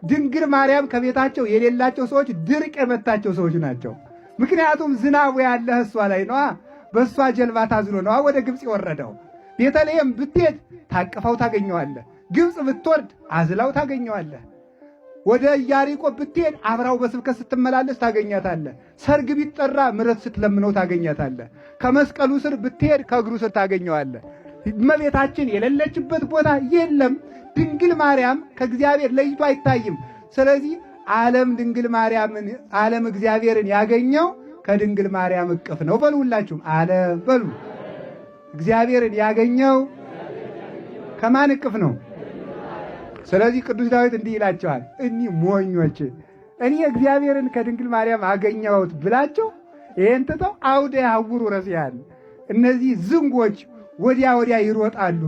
ድንግል ማርያም ከቤታቸው የሌላቸው ሰዎች ድርቅ የመታቸው ሰዎች ናቸው። ምክንያቱም ዝናቡ ያለህ እሷ ላይ ነዋ። በእሷ ጀልባ ታዝሎ ነዋ ወደ ግብፅ የወረደው። ቤተልሔም ብትሄድ ታቅፈው ታገኘዋለህ። ግብፅ ብትወርድ አዝላው ታገኘዋለህ። ወደ ኢያሪቆ ብትሄድ አብራው በስብከት ስትመላለስ ታገኛታለህ። ሰርግ ቢጠራ ምሕረት ስትለምነው ታገኛታለህ። ከመስቀሉ ስር ብትሄድ ከእግሩ ስር ታገኘዋለህ። እመቤታችን የሌለችበት ቦታ የለም። ድንግል ማርያም ከእግዚአብሔር ለይቶ አይታይም። ስለዚህ ዓለም እግዚአብሔርን ያገኘው ከድንግል ማርያም እቅፍ ነው። በሉ ሁላችሁም ዓለም በሉ። እግዚአብሔርን ያገኘው ከማን እቅፍ ነው? ስለዚህ ቅዱስ ዳዊት እንዲህ ይላቸዋል፣ እኒህ ሞኞች እኔ እግዚአብሔርን ከድንግል ማርያም አገኘሁት ብላቸው ይህን ትተው አውደ ያውሩ ረስያን። እነዚህ ዝንጎች ወዲያ ወዲያ ይሮጣሉ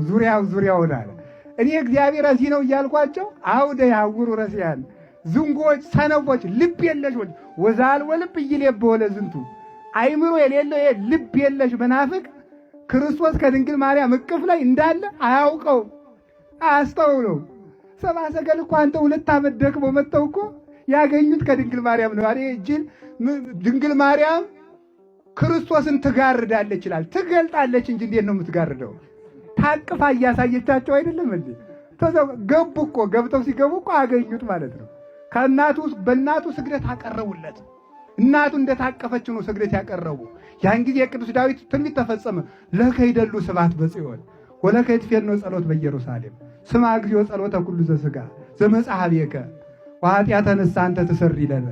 ዙሪያውን አለ። እኔ እግዚአብሔር እዚህ ነው እያልኳቸው አውደ ያውሩ ረስያን። ዝንጎች፣ ሰነፎች፣ ልብ የለሾች ወዛልወ ልብ ኢይሌብዎ ለዝንቱ አይምሮ የሌለው ልብ የለሽ መናፍቅ ክርስቶስ ከድንግል ማርያም እቅፍ ላይ እንዳለ አያውቀው አያስተውለው። ሰብአ ሰገል እኮ አንተ 2 ዓመት ደክሞ መጥተው እኮ ያገኙት ከድንግል ማርያም ነው። እጅል ድንግል ማርያም ክርስቶስን ትጋርዳለች ይላል። ትገልጣለች እንጂ እንዴት ነው የምትጋርደው? ታቅፋ እያሳየቻቸው አይደለም እንዴ? ገቡ እኮ ገብተው ሲገቡ እኮ አገኙት ማለት ነው። በእናቱ ስግደት አቀረቡለት። እናቱ እንደታቀፈች ነው ስግደት ያቀረቡ። ያን ጊዜ የቅዱስ ዳዊት ትንቢት ተፈጸመ። ለከ ይደሉ ስብሐት በጽዮን ወለከ ይትፌኖ ጸሎት በኢየሩሳሌም ስማ እግዚኦ ጸሎተ ኩሉ ዘሥጋ ዘመጽሐቤከ ወኃጢአተ ንስሐ አንተ ትሰሪ ለነ።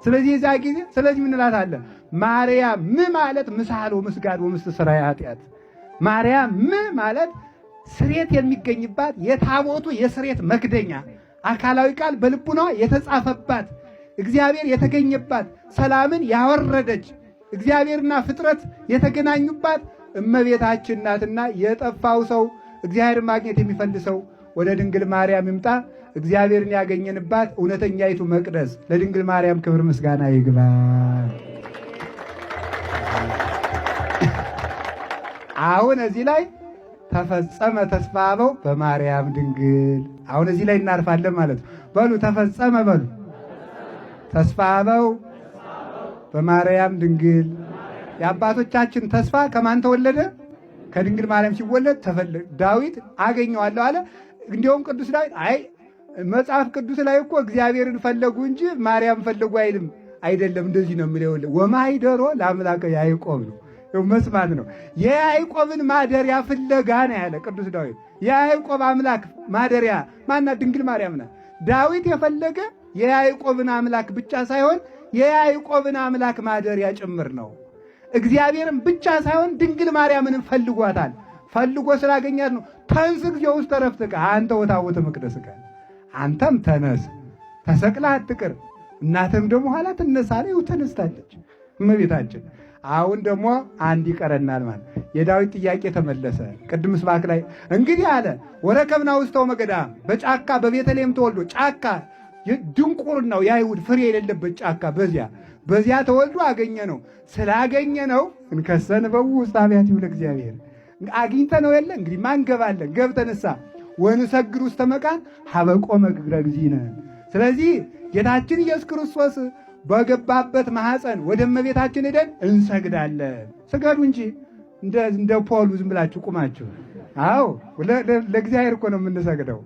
ስለዚህ የዛ ጊዜ ምን እንላታለን? ማርያም ማለት ምሳሌ ወምስጋድ ወምስትስራይ ኃጢአት። ማርያም ማለት ስሬት የሚገኝባት የታቦቱ የስሬት መክደኛ አካላዊ ቃል በልቡናዋ የተጻፈባት እግዚአብሔር የተገኘባት ሰላምን ያወረደች እግዚአብሔርና ፍጥረት የተገናኙባት እመቤታችን ናትና የጠፋው ሰው እግዚአብሔር ማግኘት የሚፈልሰው ወደ ድንግል ማርያም ይምጣ። እግዚአብሔርን ያገኘንባት እውነተኛይቱ መቅደስ ለድንግል ማርያም ክብር ምስጋና ይግባል። አሁን እዚህ ላይ ተፈጸመ ተስፋ አበው በማርያም ድንግል። አሁን እዚህ ላይ እናርፋለን ማለት ነው። በሉ ተፈጸመ በሉ። ተስፋ አበው በማርያም ድንግል። የአባቶቻችን ተስፋ ከማን ተወለደ? ከድንግል ማርያም ሲወለድ ዳዊት አገኘዋለሁ አለ። እንዲሁም ቅዱስ ዳዊት መጽሐፍ ቅዱስ ላይ እኮ እግዚአብሔርን ፈለጉ እንጂ ማርያም ፈለጉ አይልም። አይደለም እንደዚህ ነው የሚለው። ወማይደሮ ለአምላከ ያዕቆብ ነው መስማት ነው። የያዕቆብን ማደሪያ ፍለጋ ነው ያለ ቅዱስ ዳዊት። የያዕቆብ አምላክ ማደሪያ ማናት? ድንግል ማርያም ናት። ዳዊት የፈለገ የያዕቆብን አምላክ ብቻ ሳይሆን የያዕቆብን አምላክ ማደሪያ ጭምር ነው። እግዚአብሔርን ብቻ ሳይሆን ድንግል ማርያምንም ፈልጓታል። ፈልጎ ስላገኛት ነው። ተንስ እግዚኦ ውስተ ዕረፍትከ አንተ ወታቦተ መቅደስከ። አንተም ተነስ ተሰቅለህ አትቅር፣ እናትም ደግሞ ኋላ ትነሳለች። ተነስታለች እመቤታችን። አሁን ደግሞ አንድ ይቀረናል ማለት የዳዊት ጥያቄ ተመለሰ። ቅድም ምስባክ ላይ እንግዲህ አለ ወረከብና ውስጠው መገዳም በጫካ በቤተልሔም ተወልዶ ጫካ ድንቁርናው የአይሁድ ፍሬ የሌለበት ጫካ በዚያ ተወልዶ አገኘ ነው። ስላገኘ ነው እንከሰን በው ውስጥ አብያት ይሁን እግዚአብሔር አግኝተ ነው የለ እንግዲህ ማንገባለን ገብተንሳ ወንሰግድ ውስተ መቃን ሀበቆ መግረ እግዚእነ። ስለዚህ ጌታችን ኢየሱስ ክርስቶስ በገባበት ማኅፀን ወደ እመቤታችን ሄደን እንሰግዳለን። ስገዱ እንጂ እንደ ፖሉ ዝም ብላችሁ ቁማችሁ። አዎ ለእግዚአብሔር እኮ ነው የምንሰግደው።